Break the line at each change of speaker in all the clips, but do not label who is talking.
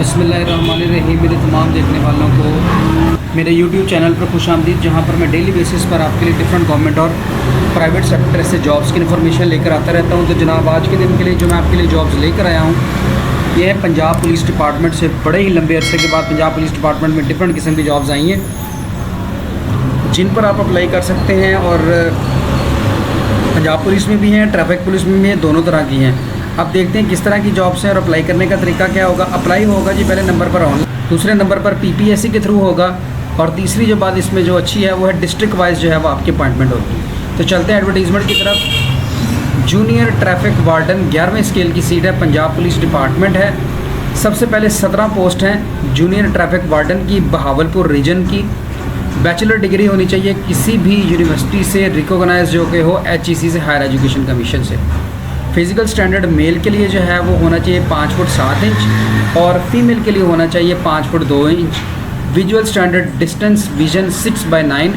बिस्मिल्लाहिर्रहमानिर्रहीम। मेरे तमाम देखने वालों को मेरे यूट्यूब चैनल पर खुशामदीद, जहाँ पर मैं डेली बेसिस पर आपके लिए डिफरेंट गवर्नमेंट और प्राइवेट सेक्टर से जॉब्स की इन्फॉर्मेशन लेकर आता रहता हूँ। तो जनाब, आज के दिन के लिए जो मैं आपके लिए जॉब्स लेकर आया हूँ, ये है पंजाब पुलिस डिपार्टमेंट से। बड़े ही लंबे अरसे के बाद पंजाब पुलिस डिपार्टमेंट में डिफरेंट किस्म की जॉब्स आई हैं, जिन पर आप अप्लाई कर सकते हैं। और पंजाब पुलिस में भी हैं, ट्रैफिक पुलिस में भी हैं, दोनों तरह की हैं। अब देखते हैं किस तरह की जॉब्स हैं और अप्लाई करने का तरीका क्या होगा। अप्लाई होगा जी पहले नंबर पर ऑनलाइन, दूसरे नंबर पर पीपीएससी के थ्रू होगा, और तीसरी जो बात इसमें जो अच्छी है वो है डिस्ट्रिक्ट वाइज जो है वो आपकी अपॉइंटमेंट होगी। तो चलते हैं एडवर्टीज़मेंट की तरफ। जूनियर ट्रैफिक वार्डन 11वें स्केल की सीट है, पंजाब पुलिस डिपार्टमेंट है। सबसे पहले 17 पोस्ट हैं जूनियर ट्रैफिक वार्डन की, बहावलपुर रीजन की। बैचलर डिग्री होनी चाहिए किसी भी यूनिवर्सिटी से रिकॉग्नाइज जो कि हो HEC से, हायर एजुकेशन कमीशन से। फिज़िकल स्टैंडर्ड मेल के लिए जो है वो होना चाहिए 5 फुट 7 इंच, और फीमेल के लिए होना चाहिए 5 foot 2 inch. Visual standard distance vision 6/9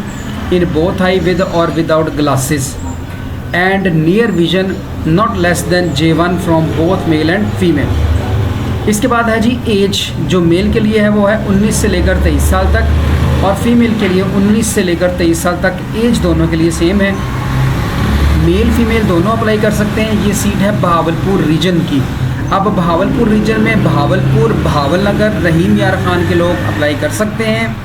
in both eye with or without glasses, and near vision not less than J1 from both male and female. इसके बाद है जी एज, जो मेल के लिए है वो है 19 से लेकर 23 साल तक, और फीमेल के लिए 19 से लेकर 23 साल तक। एज दोनों के लिए सेम है, मेल फीमेल दोनों अप्लाई कर सकते हैं। ये सीट है बहावलपुर रीजन की। अब बहावलपुर रीजन में बहावलपुर, बहावल नगर, रहीम यार खान के लोग अप्लाई कर सकते हैं,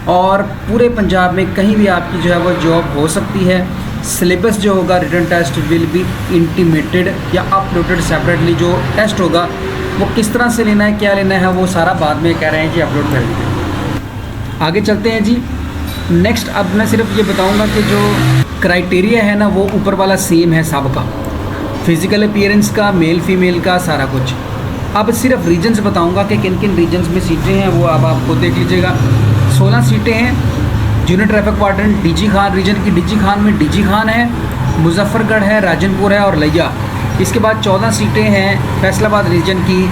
और पूरे पंजाब में कहीं भी आपकी जो है वो जॉब हो सकती है। सिलेबस जो होगा, written test will be intimated या अपलोडेड सेपरेटली। जो टेस्ट होगा वो किस तरह से लेना है, क्या लेना है, वो सारा बाद में कह रहे हैं कि अपलोड कर दीजिए। आगे चलते हैं जी। नेक्स्ट अब मैं सिर्फ ये बताऊंगा कि जो क्राइटेरिया है ना वो ऊपर वाला सेम है सबका, फिज़िकल अपीयरेंस का, मेल फीमेल का, सारा कुछ। अब सिर्फ रीजन्स बताऊंगा कि किन किन रीजन्स में सीटें हैं, वो अब आपको देख लीजिएगा। 16 सीटें हैं junior traffic warden DG Khan region की। DG खान में DG खान है, मुजफ्फरगढ़ है, राजनपुर है और लिया। इसके बाद 14 सीटें हैं फैसलाबाद रीजन की,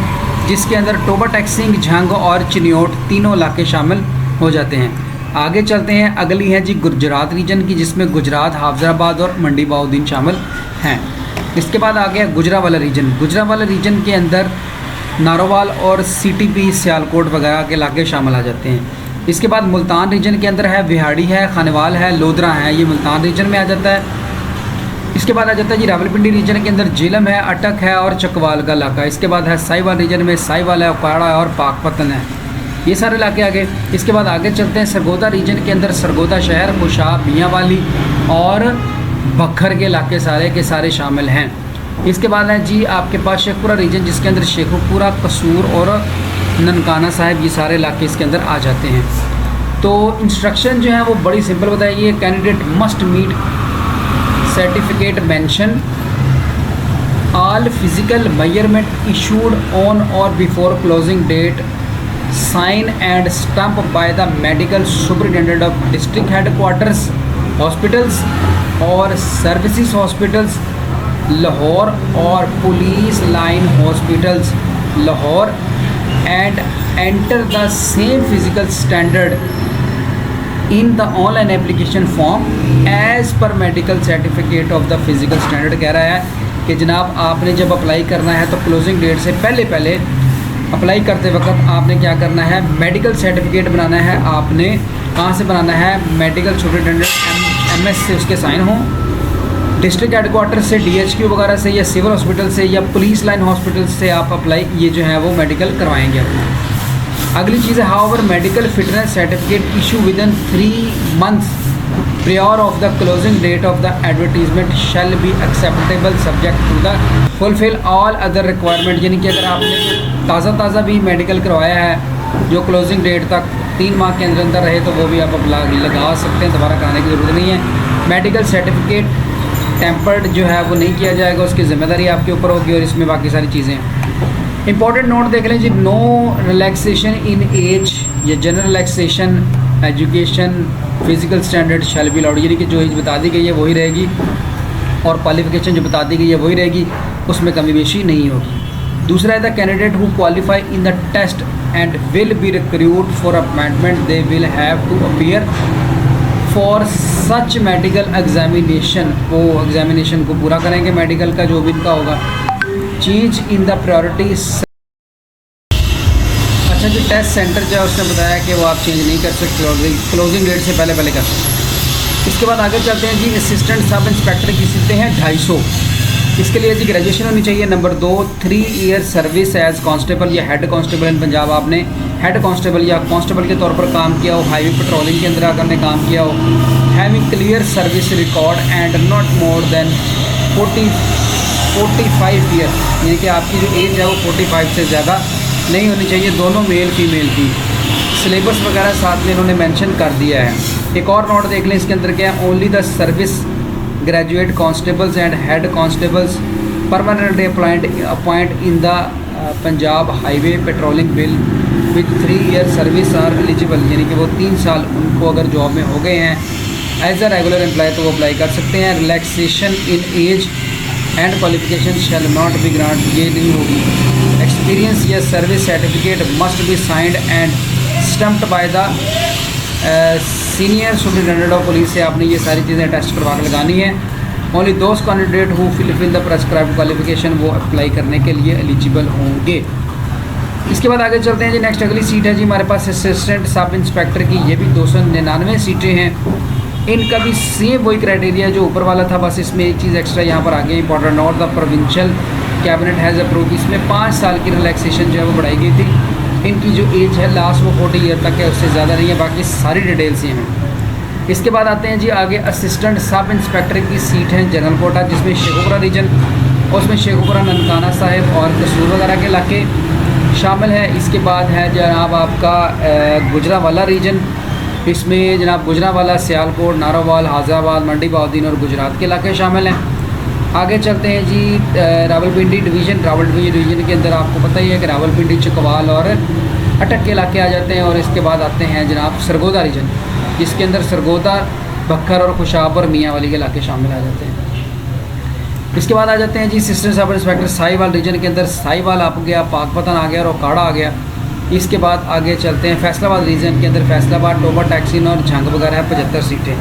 जिसके अंदर टोबा टैक्सिंग, झंग और चिन्योट तीनों इलाके शामिल हो जाते हैं। आगे चलते हैं, अगली है जी गुजरात रीजन की, जिसमें गुजरात, हाफजाबाद और मंडी बाउद्दीन शामिल हैं। इसके बाद आ गया गुजरावाला रीजन। गुजरावाला रीजन के अंदर नारोवाल और CTP, सियालकोट वगैरह के इलाके शामिल आ जाते हैं। इसके बाद मुल्तान रीजन के अंदर है विहाड़ी है, खानेवाल है, लोधरा है, ये मुल्तान रीजन में आ जाता है। इसके बाद आ जाता है जी रावलपिंडी रीजन के अंदर झेलम है, अटक है और चकवाल का इलाका। इसके बाद है साहिवाल रीजन में साहिवाल है, उकाड़ा है और पाकपतन है, ये सारे इलाके आगे। इसके बाद आगे चलते हैं सरगोदा रीजन के अंदर सरगोदा शहर, खुशाब, मियांवाली और बखर के इलाके सारे के सारे शामिल हैं। इसके बाद है जी आपके पास शेखपुरा रीजन, जिसके अंदर शेखुपुरा, कसूर और ननकाना साहिब, ये सारे इलाके इसके अंदर आ जाते हैं। तो इंस्ट्रक्शन जो है वो बड़ी सिंपल बताइए। Candidate must meet certificate mention all physical measurement issued on or before closing date, sign and stamp by the medical superintendent of district headquarters hospitals or services hospitals Lahore or police line hospitals Lahore, and enter the same physical standard in the online application form as per medical certificate of the physical standard. कह रहा है कि जनाब आपने जब apply करना है तो क्लोजिंग डेट से पहले अप्लाई करते वक्त आपने क्या करना है, मेडिकल सर्टिफिकेट बनाना है। आपने कहाँ से बनाना है, मेडिकल सुपरिटेंडेंट MS से उसके साइन हो, डिस्ट्रिक्ट हेडक्वार्टर से, DHQ वगैरह से, या सिविल हॉस्पिटल से, या पुलिस लाइन हॉस्पिटल से आप अप्लाई ये जो है वो मेडिकल करवाएंगे अपना। अगली चीज़ है however medical fitness certificate issue with in 3 months prior of the closing date of the advertisement shall be acceptable subject to the fulfill all other requirement। यानी कि अगर आपने ताज़ा भी मेडिकल करवाया है जो क्लोजिंग डेट तक 3 माह के अंदर रहे, तो वो भी आप लगा सकते हैं, दोबारा कराने की ज़रूरत नहीं है। मेडिकल सर्टिफिकेट टेम्पर्ड जो है वो नहीं किया जाएगा, उसकी ज़िम्मेदारी आपके ऊपर होगी। और इसमें बाकी सारी चीज़ें इंपॉर्टेंट नोट देख लें जी। नो रिलैक्सेशन इन एज या general relaxation, education, physical standard shall be allowed. यानी कि जो एज बता दी गई है वही रहेगी, और क्वालिफिकेशन जो बता दी गई है वही रहेगी, उसमें कमी बेशी नहीं होगी। दूसरा है the candidate who qualify in the test and will be recruit for appointment, they will have to appear for such medical examination. वो एग्जामिनेशन को पूरा करेंगे मेडिकल का जो भी इनका होगा। Change in the priority. अच्छा हैं जी टेस्ट सेंटर जो है उसने बताया कि वो आप चेंज नहीं कर सकते, क्लोजिंग डेट से पहले पहले कर सकते। इसके बाद आगे चलते हैं जी असिस्टेंट सब इंस्पेक्टर की सीटें हैं 250। इसके लिए जी ग्रेजुएशन होनी चाहिए। Number 2 3 year service as constable या हेड कांस्टेबल इन पंजाब, आपने हेड कांस्टेबल या कांस्टेबल के तौर पर काम किया हो, हाईवे पेट्रोलिंग के अंदर आकर ने काम किया हो, having clear service record and not more than 45 year, यानी कि आपकी जो एज है वो 45 से ज़्यादा नहीं होनी चाहिए, दोनों मेल फीमेल की। सिलेबस वगैरह साथ में इन्होंने मेंशन कर दिया है। एक और नोट देख लें इसके अंदर क्या है, only the service graduate constables and head constables permanently appoint in the Punjab highway patrolling bill with 3 year service are eligible, यानी कि वो 3 साल उनको अगर जॉब में हो गए हैं एज अ रेगुलर एम्प्लॉय तो वो अप्लाई कर सकते हैं। Relaxation in age and qualification shall not be grant, ये नहीं होगी। एक्सपीरियंस या service certificate must be signed and stamped by the senior superintendent of police से आपने ये सारी चीज़ें टेस्ट करवा कर लगानी है। Only those candidate who fill the prescribed qualification वो अप्लाई करने के लिए एलिजिबल होंगे। इसके बाद आगे चलते हैं जी नेक्स्ट अगली सीट है जी हमारे पास असिस्टेंट सब इंस्पेक्टर की, ये भी 299 सीटें हैं। इनका भी सेम वही क्राइटेरिया जो ऊपर वाला था, बस इसमें एक चीज़ एक्स्ट्रा यहाँ पर आ गई। Important note the provincial cabinet has approve, इसमें 5 साल की रिलैक्सेशन जो है वो बढ़ाई गई थी। इनकी जो एज है लास्ट वो 40 ईयर तक है, उससे ज़्यादा नहीं है, बाकी सारी डिटेल्स ये हैं। इसके बाद आते हैं जी आगे असिस्टेंट सब इंस्पेक्टर की सीट है जनरल कोटा, जिसमें शेखुपुरा रीजन, उसमें शेखुपुरा ननकाना साहिब और कसूर वगैरह के इलाके शामिल हैं। इसके बाद है जनाब आपका गुजरावाला रीजन, इसमें जनाब गुजरावाला, सियालकोट, नारोवाल, हाजराबाद, मंडी बहाउद्दीन और गुजरात के इलाके शामिल हैं। आगे चलते हैं जी रावलपिंडी डिवीज़न। रावलपिंडी डिवीज़न के अंदर आपको पता ही है कि रावलपिंडी, चकवाल और अटक के इलाके आ जाते हैं। और इसके बाद आते हैं जनाब सरगोदा रीजन, जिसके अंदर सरगोदा, बखर और खुशाब और मियाँ वाली के इलाके शामिल आ जाते हैं। इसके बाद आ जाते हैं जी assistant sub inspector Sahiwal region के अंदर साहिवाल आ गया, पाकपतन आ गया और ओकाड़ा आ गया। इसके बाद आगे चलते हैं फैसलाबाद रीजन के अंदर फैसलाबाद, टोबा, टैक्सीन और झंग वगैरह है 75 सीटें।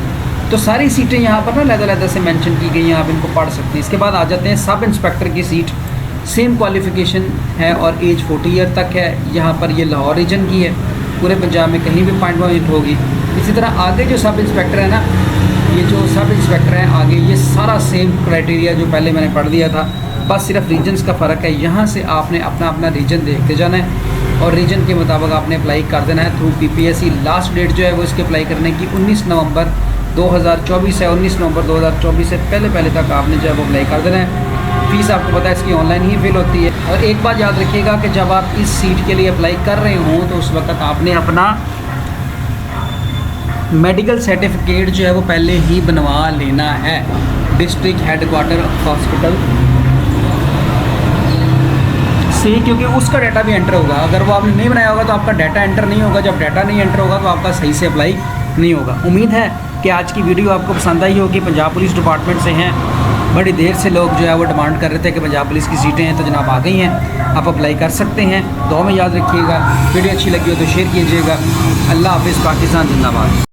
तो सारी सीटें यहाँ पर ना लहदा से मेंशन की गई हैं, आप इनको पढ़ सकते हैं। इसके बाद आ जाते हैं सब इंस्पेक्टर की सीट, सेम क्वालिफिकेशन है और एज 40 ईयर तक है। यहाँ पर ये लाहौर रीजन की है, पूरे पंजाब में कहीं भी अपॉइंटमेंट होगी। इसी तरह आगे जो सब इंस्पेक्टर है ना, ये जो सब इंस्पेक्टर हैं आगे, ये सारा सेम क्राइटेरिया जो पहले मैंने पढ़ दिया था, बस सिर्फ रीजन्स का फ़र्क है। यहाँ से आपने अपना अपना रीजन देखते जाना है और रीजन के मुताबिक आपने अप्लाई कर देना है थ्रू PPSC। लास्ट डेट जो है वो इसके अप्लाई करने की 19 नवंबर 2024 है। 19 नवंबर 2024 से पहले पहले तक आपने जो है वो अप्लाई कर देना है। फ़ीस आपको पता है इसकी ऑनलाइन ही फिल होती है। और एक बात याद रखिएगा कि जब आप इस सीट के लिए अप्लाई कर रहे हों तो उस वक्त आपने अपना मेडिकल सर्टिफिकेट जो है वो पहले ही बनवा लेना है डिस्ट्रिक्ट हेडक्वार्टर हॉस्पिटल से, क्योंकि उसका डाटा भी एंटर होगा। अगर वो आपने नहीं बनाया होगा तो आपका डाटा एंटर नहीं होगा, जब डाटा नहीं एंटर होगा तो आपका सही से अप्लाई नहीं होगा। उम्मीद है कि आज की वीडियो आपको पसंद आई होगी। पंजाब पुलिस डिपार्टमेंट से हैं, बड़ी देर से लोग जो है वो डिमांड कर रहे थे कि पंजाब पुलिस की सीटें हैं, तो जनाब आ गई हैं, आप अप्लाई कर सकते हैं। दुआ में याद रखिएगा। वीडियो अच्छी लगी हो तो शेयर कीजिएगा। अल्लाह हाफिज़, पाकिस्तान जिंदाबाद।